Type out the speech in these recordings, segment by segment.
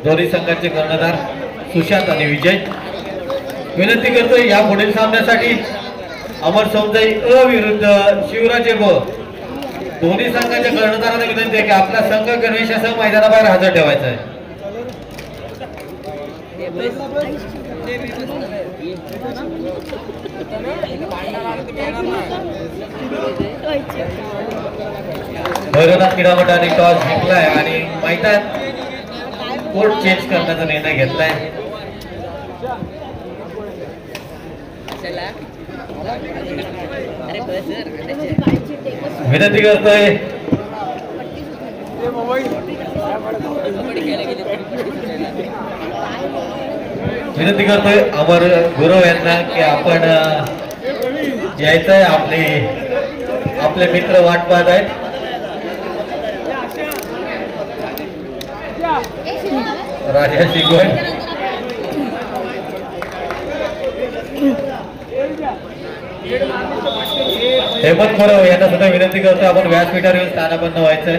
दोन्ही संघाचे कर्णधार सुशांत आणि विजय. विनंती करतोय या पुढील सामन्यासाठी अमर समजाई अ विरुद्ध शिवराज ब दोन्ही संघाच्या कर्णधारांना विनंती आहे की आपला संघ गणवेशासह मैदानाबाहेर हजर ठेवायचा आहे. भैरवनाथ क्रीडा मंडळाने टॉस जिंकलाय आणि मैदान कोर्ट चेंज करण्याचा निर्णय घेतलाय. विनंती करतोय अमर गुरव यांना की आपण यायचंय. आपले मित्र वाट पाहत आहेत. राजा शिगवण हेमंत गुरव यांना सुद्धा विनंती करतो आपण व्यासपीठावर येऊन स्थानापन्न व्हायचंय.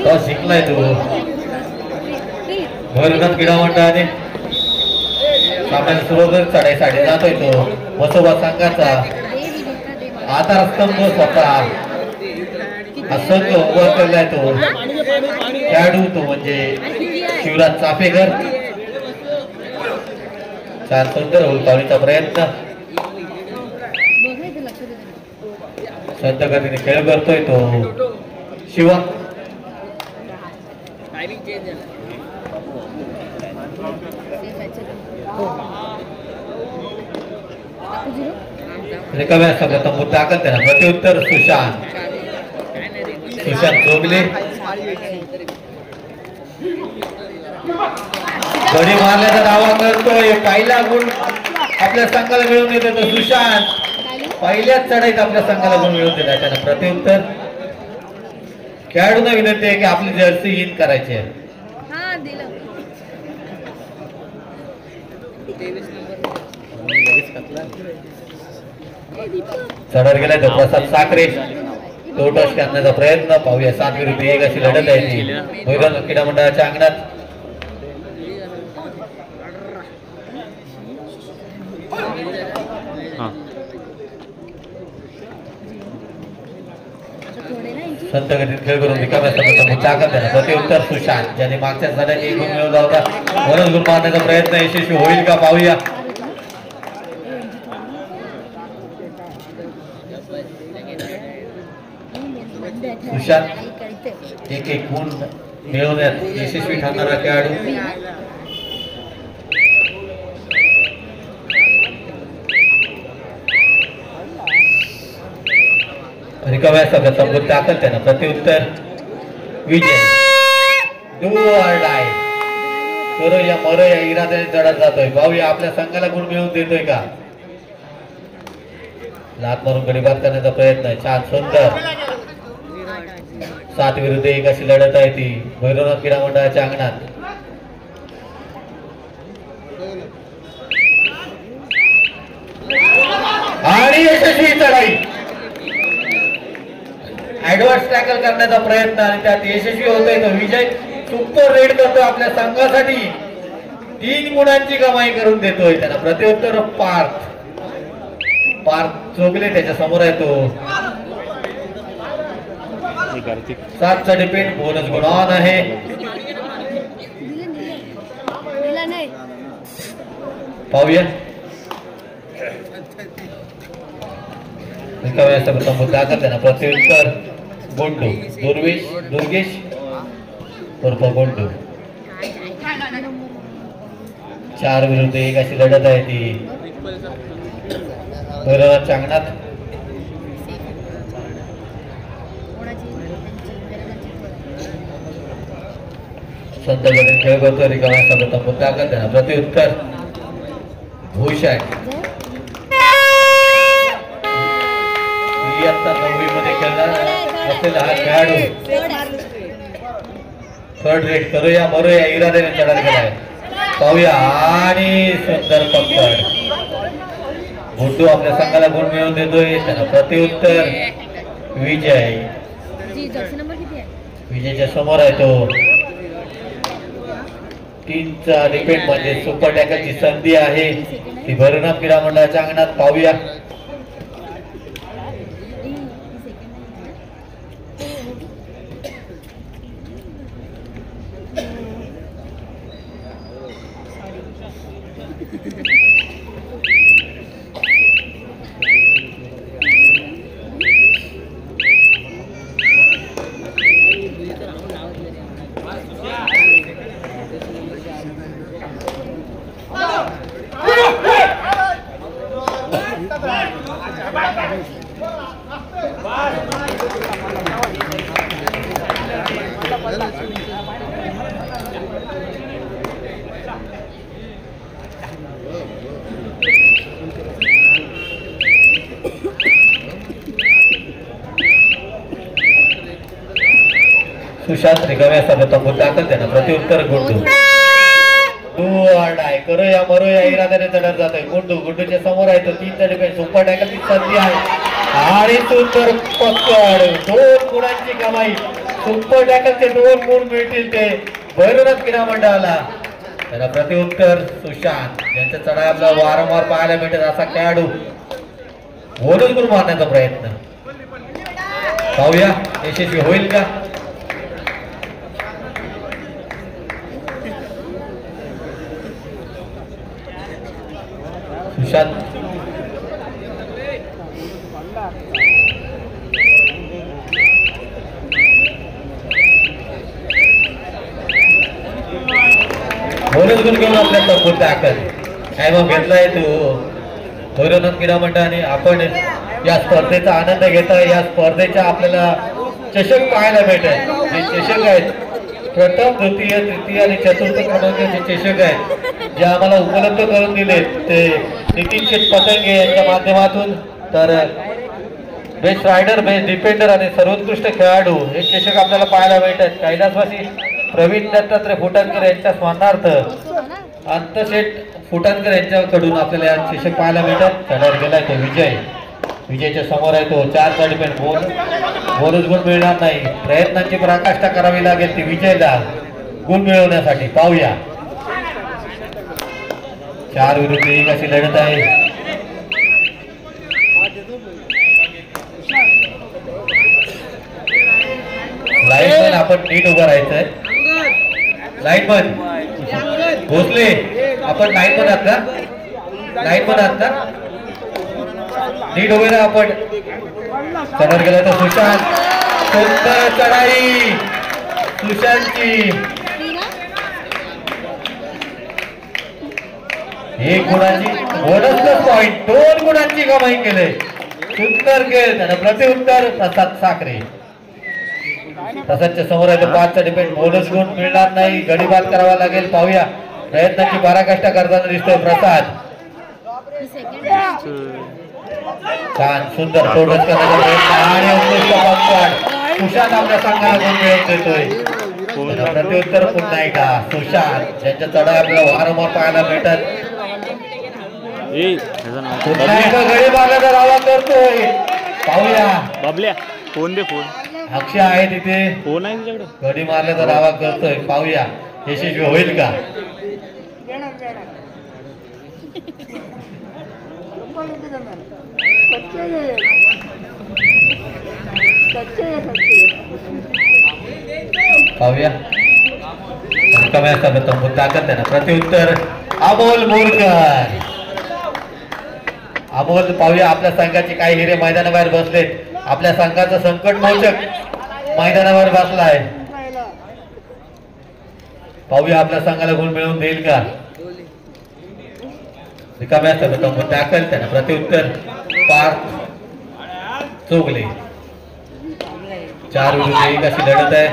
टॉस जिंकलाय तो भैरवनाथ क्रीडा मंडळाने. सामन्याला सुरुवात चढाईसाठी जातोय तो वसोबा संघाचा आधारस्तंभ स्वतः संघ उभा केलाय तो खेळाडू तो म्हणजे शिवराज चाफेकर. छान सुंदर उलटावणीचा प्रयत्न संत गतीने खेळ करतोय तो शिवा. रिकाम्या सगळ्याचा मुद्दा दाखल त्याला प्रत्युत्तर सुशांत जोगले. गडी मारल्याचा दावा करतोय. पहिला गुण आपल्या संघाला मिळवून देतो तो सुशांत. पहिल्याच चढाईत आपल्या संघाला गुण मिळवून देतात त्याला प्रत्युत्तर. खेळाडूंना विनंती आहे की आपली जर्सी इन करायची आहे. चढत गेलाय तो प्रसाद साखरे. तो टच करण्याचा प्रयत्न पाहूया. 7 विरुद्ध 1 अशी लढत आहे ती भैरवनाथ क्रीडा मंडळाच्या अंगणात. संत गतीत खेळ करून रिकाम्या ताकद द्या. प्रत्युत्तर सुशांत ज्याने मागच्या साड्यात 1 गुण मिळवला होता. वरच गुण मारण्याचा प्रयत्न यशस्वी होईल का पाहूया. सुशांत एक गुण मिळवण्यात यशस्वी ठरणारा खेळाडू. रिकाम्या सगळ्याचा गुण दाखल त्यानं प्रत्युत्तर विजय. डू ऑर डाय करो या मरो या इराद्याने चढत जातोय. पाहूया आपल्या संघाला गुण मिळवून देतोय का. लात मारून गडी बाद करण्याचा प्रयत्न. छान सुंदर 7 विरुद्ध 1 अशी लढत आहे ती भैरवनाथ क्रीडा मंडळाच्या अंगणात. आणि यशस्वी चढाई. ऍडव्हान्स टॅकल करण्याचा प्रयत्न आणि त्यात यशस्वी होतोय तो विजय. सुपर रेड करतो आपल्या संघासाठी. 3 गुणांची कमाई करून देतोय त्याला प्रत्युत्तर पार्थ चोगले त्याच्या समोर आहे तो. 7चा डिपेंड बोनस गुण ऑन आहे. पाहूया मुद्दा त्यांना प्रत्युत्तर गोंडू दुर्गेश उर्फ गोंडू. 4 विरुद्ध 1 अशी लढत आहे ती भैरवनाथच्या अंगणात. संत गतीने खेळ करतो. रिकाम्या मुद्दा त्यांना प्रत्युत्तर भूषण. इयत्ता 9वी मध्ये खेळणार असलेला हा खेळाडू थर्ड रेड करूया मरूया इराद्याने चढत गेलाय. पाहूया आणि सुंदर पकड. गुड्डू आपल्या संघाला गुण मिळवून देतोय. त्याला प्रत्युत्तर विजय. विजयच्या समोर आहे तो 3चा डिपेंड म्हणजे सुपर टॅकलची संधी आहे ती भैरवनाथ क्रीडा मंडळाच्या अंगणात पाहूया. सुशांत रिकाम्या असताना मुद्दाकन त्यांना प्रत्युत्तर गुंडू करो या मरो या इराद्याने चढत जात आहे. गुंडूच्या समोर आहे तो 3चा डिफेन्स सुपर टॅकलची संधी आहे आणि सुंदर पकड 2 गुणांची कमाई. सुपर टॅकलचे 2 गुण मिळतील ते भैरवनाथ क्रीडा मंडळाला. त्याला प्रत्युत्तर सुशांत यांचा चढाई आपल्याला वारंवार पाहायला मिळत असा खेळाडू बोनस गुण मारण्याचा प्रयत्न पाहूया यशस्वी होईल का. सुशांत बोनस गुण घेऊन आपल्या तब्बूत दाखल काय मग घेतलाय तू भैरवनाथ क्रीडा मंडळाने. आपण या स्पर्धेचा आनंद घेता या स्पर्धेच्या आपल्याला चषक पाहायला भेटत जे चषक आहेत प्रथम द्वितीय तृतीय आणि चतुर्थ क्रमांकाचे चषक आहेत जे आम्हाला उपलब्ध करून दिले ते नितीन शेठ पतंगे यांच्या माध्यमातून. तर बेस्ट रायडर बेस्ट डिफेंडर आणि सर्वोत्कृष्ट खेळाडू हे चषक आपल्याला पाहायला भेटत. कैलासवासी प्रवीण दत्तात्रय फुटाणकर यांच्या स्मरणार्थ अंतशेठ फुटाणकर यांच्याकडून आपल्याला या चषक पाहायला मिळतात. चढायला गेलाय तो विजयच्या समोर आहे तो 4चा डिफेंड बोनस गुण मिळणार नाही. प्रयत्नांची पराकाष्ठा करावी लागेल ती विजयला गुण मिळवण्यासाठी. पाहूया 4 विरुद्ध 1 अशी लढत आहे. लाईटमन आपण नीट उभं राहायचंय. लाईटमन भोसले आपण लाईटमन आहात का लाईटमन आहात का नीट उभे राहा. आपण चढत गेला तर सुशांत सुंदर चढाई सुशांतची 1 गुणाची बोनस प्लस पॉइंट 2 गुणांची कमाई केले. सुंदर खेळ त्यानं प्रत्युत्तर प्रसाद साखरे. प्रसादच्या समोर आहे 5चा डिपेंड बोनस गुण मिळणार नाही गडी बाद करावा लागेल. पाहूया प्रयत्नाची पराकाष्ठा करताना दिसतोय प्रसाद. छान सुंदर प्रोडक्ट करण्याचा प्रयत्न आणि उत्कृष्ट पॉइंट सुशांत आपल्या संघाला गुण मिळवून देतोय. प्रत्युत्तर पुन्हा एकदा सुशांत ज्यांच्या चढाई आपल्याला वारंवार पाहायला भेटत. पुन्हा एकदा गडी मारण्याचा दावा करतोय. पाहूया बाबल्या फोन दे फोन अक्षय आहे तिथे फोन आहे तुझ्याकडे गडी मारण्याचा दावा करतोय. पाहूया यशस्वी होईल का. पाहूया ताकद आहे ना. प्रत्युत्तर अमोल मोरकर. अमोल पाहूया आपल्या संघाचे काही हिरे मैदानाबाहेर बसलेत. आपल्या संघाचा संकट मोचक मैदानावर बसला आहे. पाहूया आपल्या संघाला गुण मिळवून देईल का. रिकाम्या दाखल त्यांना प्रत्युत्तर पार्थ चोगले. 4 विरुद्ध 1 अशी लढत आहे.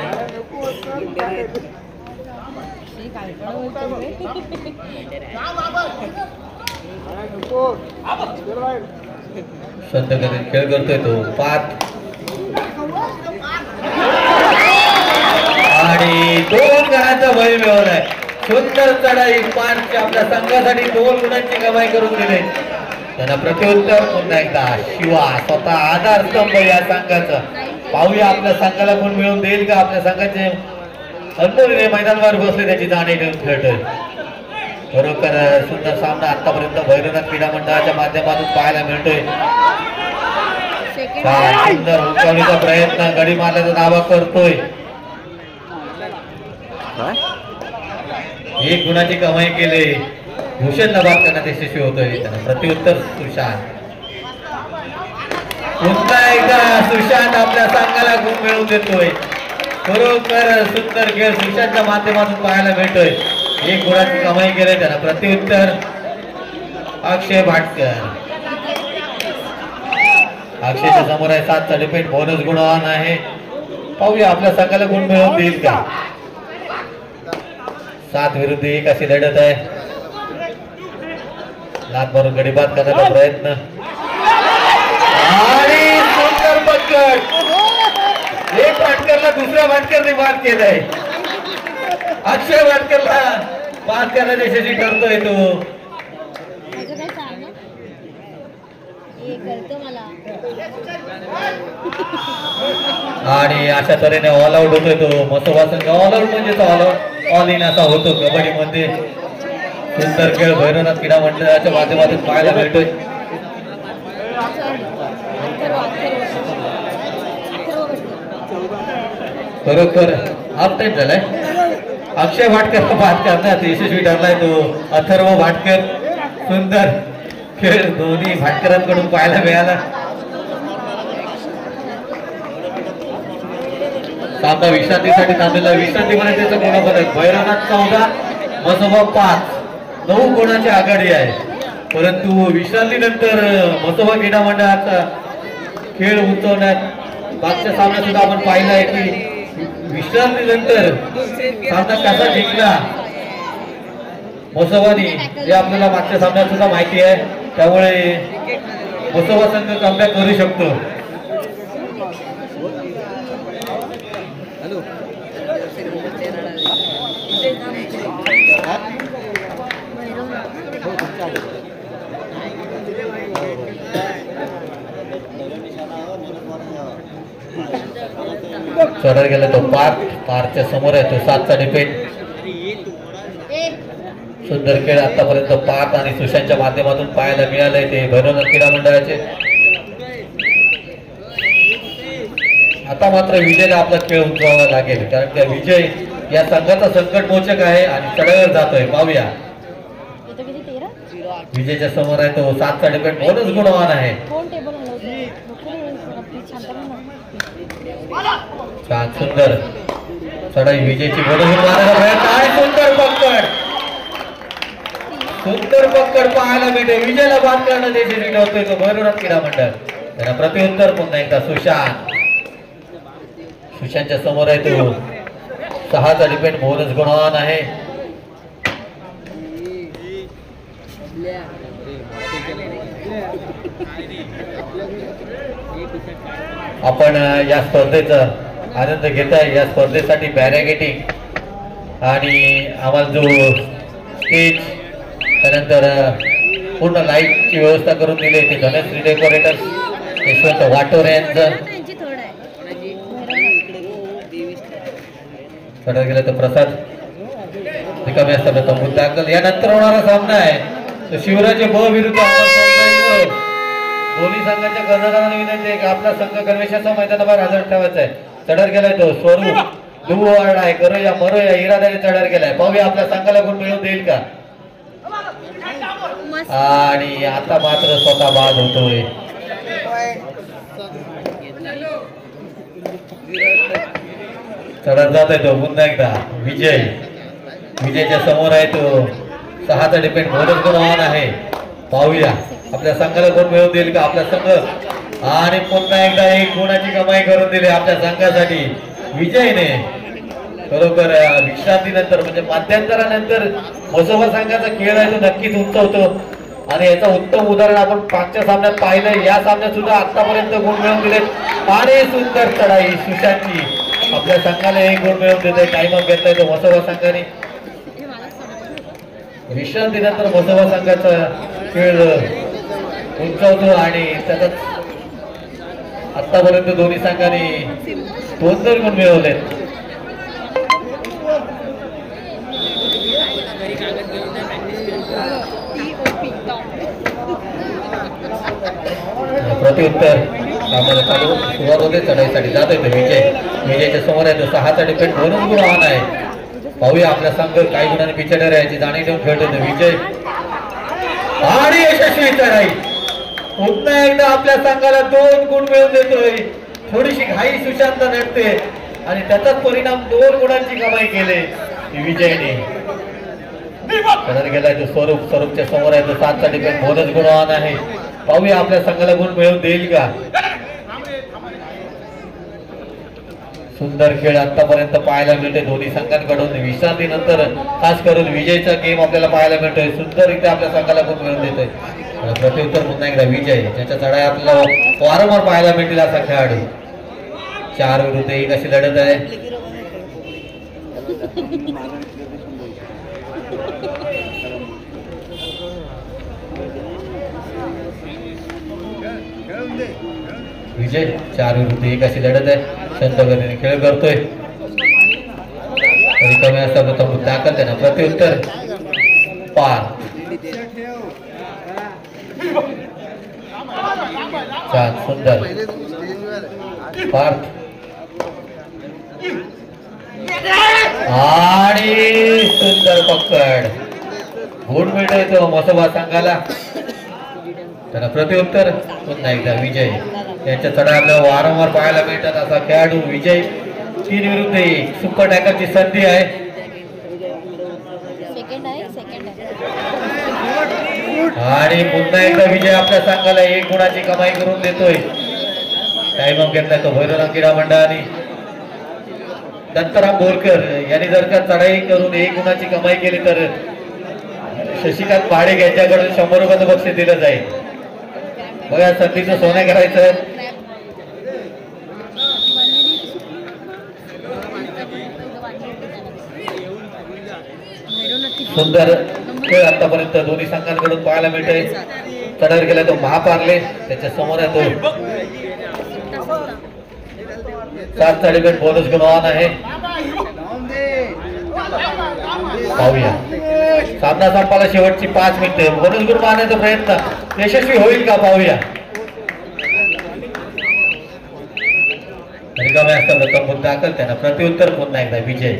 संत गतीत खेळ करतोय तो पार्थ आणि 2 गणांचा बळी मिळवलाय. सुंदर चढाई पार्थच्या आपल्या संघासाठी 2 गुणांची कमाई करून दिले. त्यांना प्रत्युत्तर पुन्हा एकदा शिवा स्वतः आधारस्तंभ या संघाचा पाहूया आपल्या संघाला कोण मिळवून देईल का. आपल्या संघाचे अनमोल मैदानावर बसले त्याची जाणे ठेवून खेळतोय. खरोखर सुंदर सामना आतापर्यंत भैरवनाथ क्रीडा मंडळाच्या माध्यमातून पाहायला मिळतोय. सुंदर उंचावणीचा प्रयत्न, गडी मारण्याचा दावा करतोय. एक गुणाची कमाई केली. भूषणला बाद करण्यात यशस्वी होतोय. त्यांना प्रत्युत्तर सुशांत. पुन्हा एकदा सुशांत आपल्या संघाला गुण मिळवून देतोय. खरोखर सुंदर खेळ सुशांतच्या माध्यमातून पाहायला मिळतोय. एक गुणाची कमाई केली. त्यांना प्रत्युत्तर अक्षय भाटकर. अक्षयच्या समोर आहे 7चा डिपेंड बोनस गुणवान आहे. पाहूया आपल्या संघाला गुण मिळवून देईल का. 7 विरुद्ध 1 अशी लढत आहे. लात मारून गडी बाद करण्याचा प्रयत्न आणि सुंदर पकड. एक भाटकरला दुसऱ्या भाटकरने बाद केलंय. अक्षय भाटकरला बाद करण्यात यशस्वी ठरतोय तो. आणि अशा तऱ्हेने ऑल आउट होतोय तो. मसोबा संघ ऑल आउट म्हणजे ऑल इन असा होतो कबड्डी मध्ये. सुंदर खेळ भैरवनाथ क्रीडा मंडळाच्या माध्यमातून पाहायला मिळतोय. खरोखर हाफ टाइम झालाय. अक्षय भाटकर बाद करण्यात यशस्वी ठरलाय तो. अथर्व भाटकर. सुंदर खेळ दोन्ही भाटकरांकडून पाहायला मिळाला. सामना विश्रांतीसाठी थांबलेला. विश्रांतीपर्यंत गुणफलक भैरवनाथ 14 मसोबा 5. 9 गुणाची आघाडी आहे. परंतु विश्रांतीनंतर मसोबा क्रीडा मंडळाचा खेळ उंचवण्यात मागच्या सामन्यात सुद्धा आपण पाहिलं आहे की विश्रांतीनंतर सामना कसा जिंकला मसोबानी हे आपल्याला मागच्या सामन्यात सुद्धा माहिती आहे. त्यामुळे मसोबा संघ कमबॅक करू शकतो. चढत गेला तो पारच्या समोर आहे तो. 7चा डिपेंड. सुंदर खेळ आतापर्यंत पार्थ आणि सुशांतच्या माध्यमातून पाहायला मिळालंय ते भैरवनाथ क्रीडा मंडळाचे. आता मात्र विजयला आपला खेळ उंचवावा लागेल कारण त्या विजय या संघाचा संकटमोचक आहे आणि चढावर जातोय. पाहूया विजयच्या समोर आहे तो. 7चा डिपेंड बोनस गुणवान आहे. छान सुंदर चढाई विजयची बोनस गुणवान आहे. सुंदर पकड. सुंदर पकड पाहायला मिळते. विजयला बाद करण्यात यशस्वी ठरतोय तो भैरवनाथ क्रीडा मंडळ. त्यांना प्रत्युत्तर पुन्हा एकदा सुशांत. सुशांतच्या समोर आहे तो. 6चा डिपेंड बोनस गुणवान आहे. आपण या स्पर्धेचा आनंद घेताय. या स्पर्धेसाठी बॅरिकेडिंग आणि आम्हाला जो स्टेज त्यानंतर पूर्ण लाईटची व्यवस्था करून दिली ते धनश्री डेकोरेटर्स यशवंत वाटोरे यांचं. चढत गेलं तर प्रसाद रिकामी असताना तंबूत दाखल. यानंतर होणारा सामना आहे तो शिवराज ब विरुद्ध दोन्ही संघाच्या कर्णधारांना विनंती आहे की आपला संघ गणवेशाचा मैदानावर हजर ठेवायचा आहे. चढत गेलाय तो स्वरूप दुवार्ड आहे. करूया मरूया इराद्याने चढत गेलाय. पाहूया आपल्या संघाला गुण मिळवून देईल का. आणि आता मात्र स्वतः बाद होतोय. चढत जात आहे तो पुन्हा एकदा विजय. विजयच्या समोर आहे तो. 6चा डिपेंड बोनस गुणवान आहे. पाहूया आपल्या संघाला गुण मिळवून देईल का आपला संघ. आणि पुन्हा एकदा 1 गुणाची कमाई करून दिली आपल्या संघासाठी विजयने. बरोबर विश्रांतीनंतर म्हणजे मध्यंतरानंतर मसोबा संघाचा खेळ आहे तो नक्कीच उंचवतो आणि याचा उत्तम उदाहरण आपण मागच्या सामन्यात पाहिलं. या सामन्यात सुद्धा आतापर्यंत गुण मिळवून दिले आणि सुंदर चढाई सुशांतची आपल्या संघाला 1 गुण मिळवून देते. टाइम अप घेतलाय तो मसोबा संघाने. विश्रांतीनंतर मसोबा संघाचा खेळ उंचवतो आणि त्याचा आतापर्यंत दोन्ही संघांनी 2 गुण मिळवले. प्रत्युत्तर चालू सुरुवात होते. चढाईसाठी जात येतो विजयच्या समोर आहे तो 6चा डिफेंड 2 गुण आव्हान आहे. पाहूया आपला संघ काही गुणांनी पिछाडीवर याची जाणीव ठेवून खेळतो विजय आणि यशस्वी चढाई. पुन्हा एकदा आपल्या संघाला 2 गुण मिळवून देतोय. थोडीशी घाई सुशांत नटते आणि त्याचाच परिणाम 2 गुणांची कमाई केले विजयने. गेलाय तो स्वरूपच्या समोर आहे तो 7चा डिफेंड 2 गुण आव्हान आहे. पाहूया आपल्या संघाला गुण मिळवून देईल का. सुंदर खेळ आतापर्यंत पाहायला मिळते दोन्ही संघांकडून. विश्रांतीनंतर खास करून विजयचा गेम आपल्याला पाहायला मिळतोय. सुंदररित्या आपल्या संघाला गुण मिळवून देतोय. प्रत्युत्तर पुन्हा एकदा विजय ज्याच्या चढाई आपल्याला वारंवार पाहायला मिळतील असा खेळाडू. 4 विरुद्ध 1 अशी लढत आहे. विजय 4 विरुद्ध 1 अशी लढत आहे. शांत गतीने खेळ करतोय. रिकामे असता प्रथम दाखल त्यांना प्रत्युत्तर पार. छान सुंदर पार आणि सुंदर पकड. गुण मिळतोय तो मसोबा संघाला. त्याला प्रत्युत्तर पुन्हा एकदा विजय यांच्या चढा आपल्याला वारंवार पाहायला मिळतात असा खेळाडू विजय. 3 विरुद्ध 1 सुपर टॅकलची संधी आहे. आणि पुन्हा एकदा विजय आपल्या संघाला 1 गुणाची कमाई करून देतोय. टाइम ऑफ घेतलाय तो भैरवनाथ क्रीडा मंडळाने. दत्तराम बोरकर यांनी जर का चढाई करून 1 गुणाची कमाई केली तर शशिकांत पहाडे यांच्याकडून 100 रुपयाचं बक्षीस दिलं जाईल. बघा संधीचं सोनं करायचं. सुंदर खेळ आतापर्यंत दोन्ही संघांकडून पाहायला मिळतोय. चढाईवर गेला तो महापारले त्याच्या समोर आहे तो 7चा डिफेंड बोनस गुण आव्हान आहे. पाहूया सामना संपायला शेवटची 5 मिनिटे. बोनस गुण मारण्याचा प्रयत्न यशस्वी होईल का पाहूया. रिकामे असता प्रथम मुद्दा दाखल त्यांना प्रत्युत्तर पुन्हा एकदा विजय.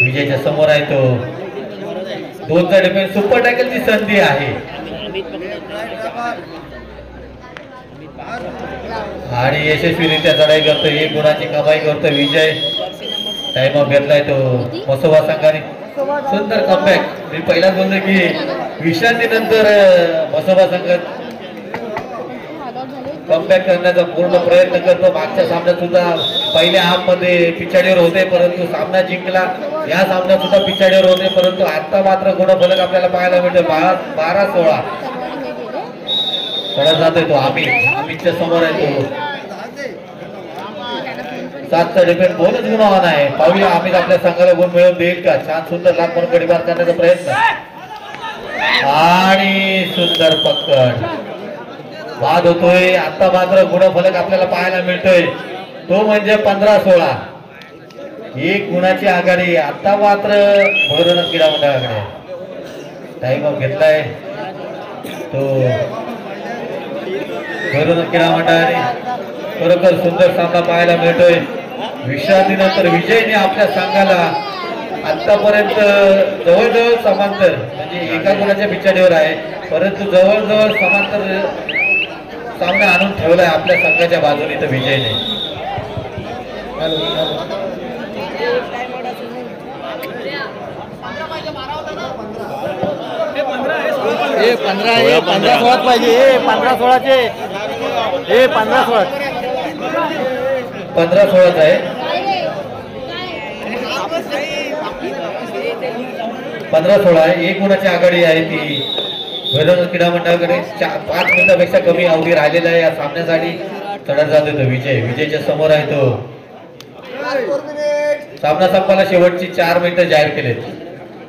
विजयच्या समोर आहे तो 2चा डिफेंस सुपर टॅकलची संधी आहे. आणि यशस्वीरित्या चढाई करतो. 1 गुणाची कमाई करतो विजय. टाइम ऑफ घेतलाय तो मसोबा संघाने. सुंदर कमबॅक. मी पहिलाच बोललो की विश्रांतीनंतर मसोबा संघ कमबॅक करण्याचा पूर्ण प्रयत्न करतो. मागच्या सामन्यात सुद्धा पहिल्या हाफ मध्ये पिछाडीवर होते परंतु सामना जिंकला. या सामन्यात सुद्धा पिछाडीवर होते परंतु आता मात्र गुणफलक आपल्याला पाहायला मिळतो. 12-16 चढत जातोय तो अमितच्या समोर आहे तो 7चा डिफेंड बोनस गुण आव्हान आहे. पाहूया अमित आपल्या संघाला गुण मिळवून देईल का. छान सुंदर लाख म्हणून गडीबार करण्याचा प्रयत्न आणि सुंदर पकड. बाद होतोय. आता मात्र गुणफलक आपल्याला पाहायला मिळतोय तो म्हणजे 15-16. 1 गुणाची आघाडी आता मात्र भैरवनाथ क्रीडा मंडळाकडे. टाइम ऑफ घेतलाय तो भैरवनाथ क्रीडा मंडळाने. खरोखर सुंदर सामना पाहायला मिळतोय. विश्रांतीनंतर विजयने आपल्या संघाला आतापर्यंत जवळजवळ समांतर म्हणजे 1 गुणाच्या पिछाडीवर आहे परंतु जवळजवळ समांतर सामना आणून ठेवलाय आपल्या संघाच्या बाजूने तर विजयने. हे 15-16 पाहिजे. 15-16चे 15-16 आहे. 15-16 आहे. 1 गुणाची आघाडी आहे ती भैरवनाथ क्रीडा मंडळाकडे. 5 मिनिटापेक्षा कमी अवधी राहिलेला आहे या सामन्यासाठी. चढत जातोय तो विजय. विजयच्या समोर आहे तो. सामना संपायला शेवटची 4 मिनिटं जाहीर केले.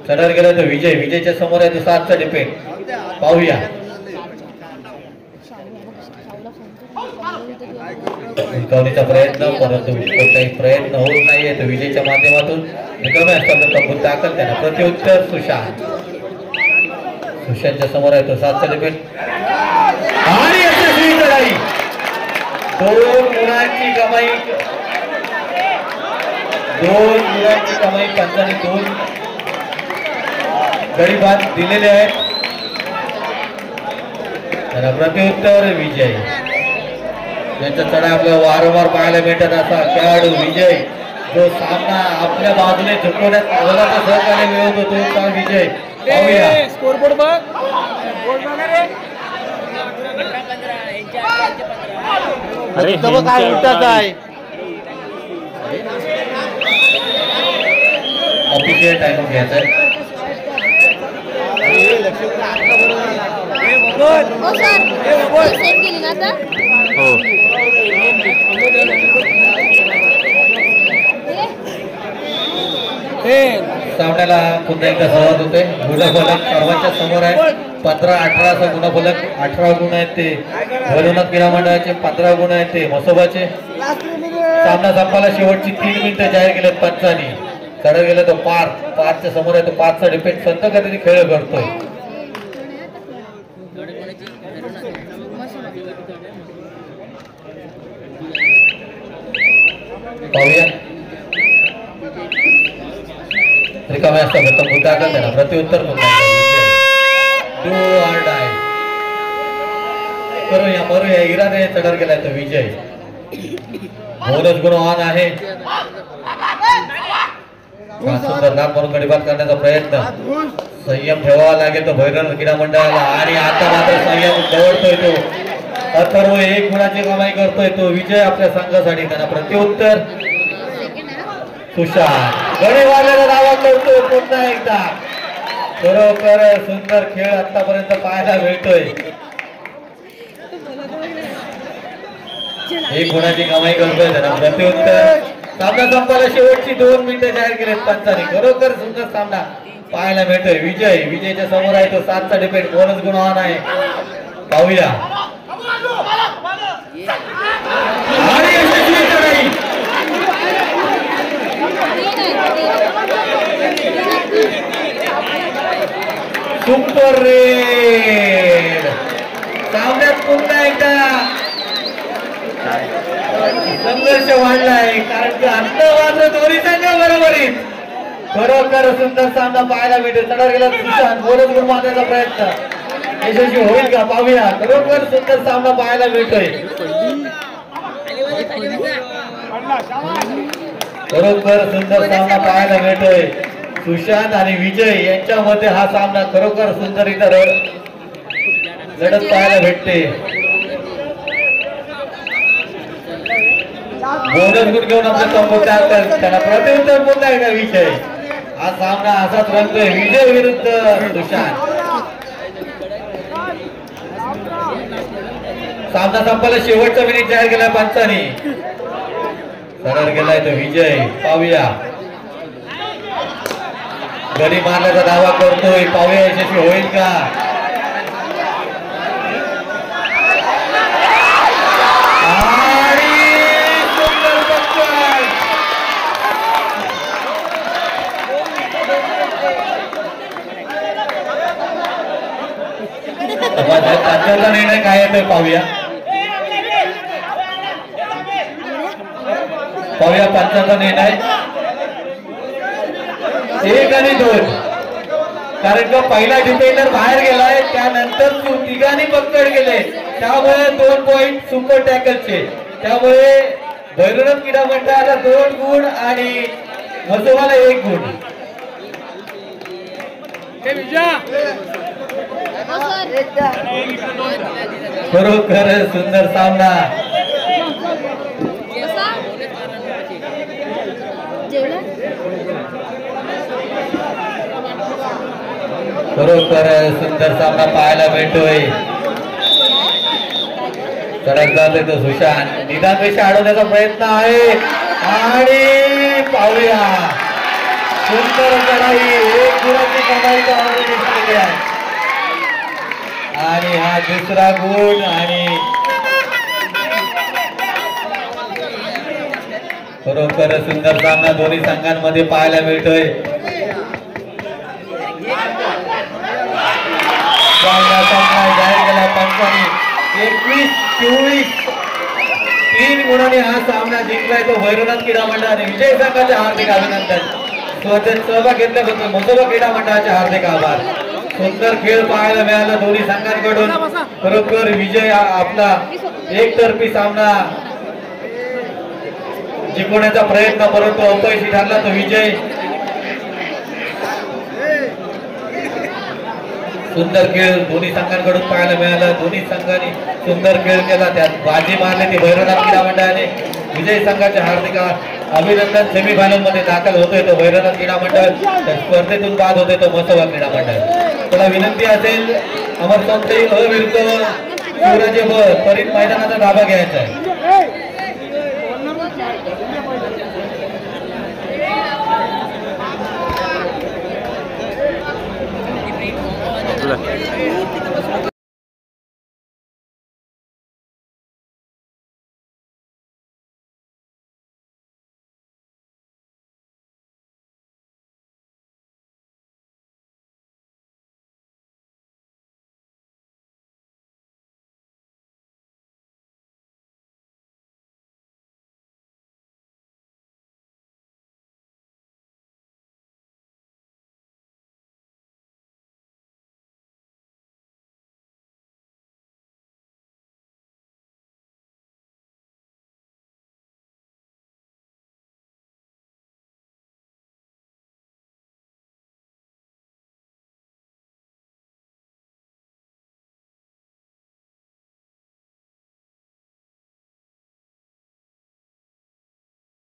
चढत गेला तो विजय. विजयच्या समोर आहे तो 7चा डिफेंड. पाहूया हुलकावणीचा प्रयत्न, परंतु कोणताही प्रयत्न होत नाहीये. तो विजयच्या माध्यमातून रिकाम्या हस्तांवर तंबूत दाखल. त्यांना प्रत्युत्तर सुशांत. सुशांतच्या समोर आहे तो 7 सेंटीमीटर आणि यशस्वी लढाई. 2 गुणांची कमाई, 2 गुणांची कमाई. पंचाने 2 गडी बाद दिलेले आहेत. त्याला प्रत्युत्तर विजय. यांचा चढा आपल्याला वारंवार पाहायला भेटत असा खेळाडू विजय, जो सामना आपल्या बाजूने झुकवण्यात मोलाचं सहकार्य मिळवत होतो त्या विजय. पाहूया स्कोरबोर्ड बघ. अरे काय उलटाच आहे. ऑफिशियल टाइम घ्यायचा आहे. हो सामन्याला पुन्हा एकदा सुरुवात होते. गुणफलक सर्वांच्या समोर आहे. 15-18 असं गुणफलक. 18 गुण आहेत ते भैरवनाथ क्रीडा मंडळाचे, 15 गुण आहेत ते मसोबाचे. सामना संपायला शेवटची 3 मिनिटं जाहीर केलेत पंचांनी. चढ गेलं तो पारच्या समोर आहे. तो 5चा डिपेंड संत कधी खेळ करतोय. पाहूया रिकाम्या असता तंबूत दाखल. त्यांना प्रत्युत्तर करूया इराने चढर गेलाय तो विजय. 2च गुणवान आहे. सुंदर लाभ म्हणून गडीबाद करण्याचा प्रयत्न. संयम ठेवावा लागेल तो भैरवनाथ क्रीडा मंडळाला. आणि आता मात्र संयम दवडतोय तो अथर्व. 1 गुणाची कमाई करतोय तो विजय आपल्या संघासाठी. त्यांना प्रत्युत्तर सुशांत. गडी वाढलेला दावा करतोय पुन्हा एकदा. खरोखर सुंदर खेळ आतापर्यंत पाहायला मिळतोय. 1 गुणाची कमाई करतोय त्यांना प्रत्युत्तर. सामना संपायला शेवटची 2 मिनिटं जाहीर केलेत पंचांनी. खरोखर सुंदर सामना पाहायला मिळतोय. विजयच्या समोर आहे तो 7चा डिपेंड. 2च गुणवान आहे. पाहूया आणि यशस्वी लढाई. Super red. सामन्यात पुन्हा एकदा संघर्ष वाढलाय. कारण की आता मात्र दोन्ही संघाबरोबरीत खरोखर सुंदर सामना पाहायला मिळतो. चढा गेला सुशांत. 2च गुण मारण्याचा प्रयत्न यशस्वी होईल का पाहूया. खरोखर सुंदर सामना पाहायला मिळतोय. खरोखर सुंदर सामना पाहायला मिळतोय. सुशांत आणि विजय यांच्यामध्ये हा सामना खरोखर सुंदररित्या लढत पाहायला भेटते. 2च गुण घेऊन आपल्या तंबूत त्याला प्रत्युत्तर पुन्हा एकदा विजय. हा सामना असाच रंगतोय विजय विरुद्ध सुशांत. सामना संपायला शेवटचा मिनिट जाहीर केलाय पंचांनी. सरळ गेलाय तो विजय. पाहूया गडी मारण्याचा दावा करतोय. पाहूया यशस्वी होईल का. आणि सुंदर पटकन. पंचांचा निर्णय काय येतोय पाहूया. पंचांचा निर्णय 1 आणि 2. कारण का पहिला डिफेंडर बाहेर गेलाय. त्यानंतर तिघांनी पकड गेले. त्यामुळे 2 पॉइंट सुपर टॅकलचे. त्यामुळे भैरवनाथ क्रीडा मंडळाला 2 गुण आणि मसोबाला 1 गुण. खरोखर सुंदर सामना. खरोखर सुंदर सामना पाहायला मिळतोय. चढत जातोय तो सुशांत. निदानपेक्षा अडवण्याचा प्रयत्न आहे. आणि पाहूया सुंदर लढाई. 1 गुणाची कमाई केली आहे. आणि हा 2रा गुण. आणि खरोखर सुंदर सामना दोन्ही संघांमध्ये पाहायला मिळतोय. सामना जाहीर केला पंचांनी 21-24 3 गुणांनी हा सामना जिंकलाय तो भैरवनाथ क्रीडा मंडळाने. विजय संघाचे हार्दिक अभिनंदन. सहभाग घेतल्याबद्दल मोसोबा क्रीडा मंडळाचे हार्दिक आभार. सुंदर खेळ पाहायला मिळाला दोन्ही संघांकडून. खरोखर विजय आपला एकतर्फी सामना जिंकवण्याचा प्रयत्न परंतु अपयशी ठरला तो विजय. सुंदर खेळ दोन्ही संघांकडून पाहायला मिळाला. दोन्ही संघांनी सुंदर खेळ केला त्यात बाजी मारली ती भैरवनाथ क्रीडा मंडळाने. विजय संघाचे हार्दिक अभिनंदन. सेमीफायनल मध्ये दाखल होतोय तो भैरवनाथ क्रीडा मंडळ. त्या स्पर्धेतून बाद होतोय तो मसोबा क्रीडा मंडळ. त्याला विनंती असेल अमर सोमते विरुद्ध शिवराजे ब त्वरित मैदानाचा धाबा घ्यायचा आहे. आपलं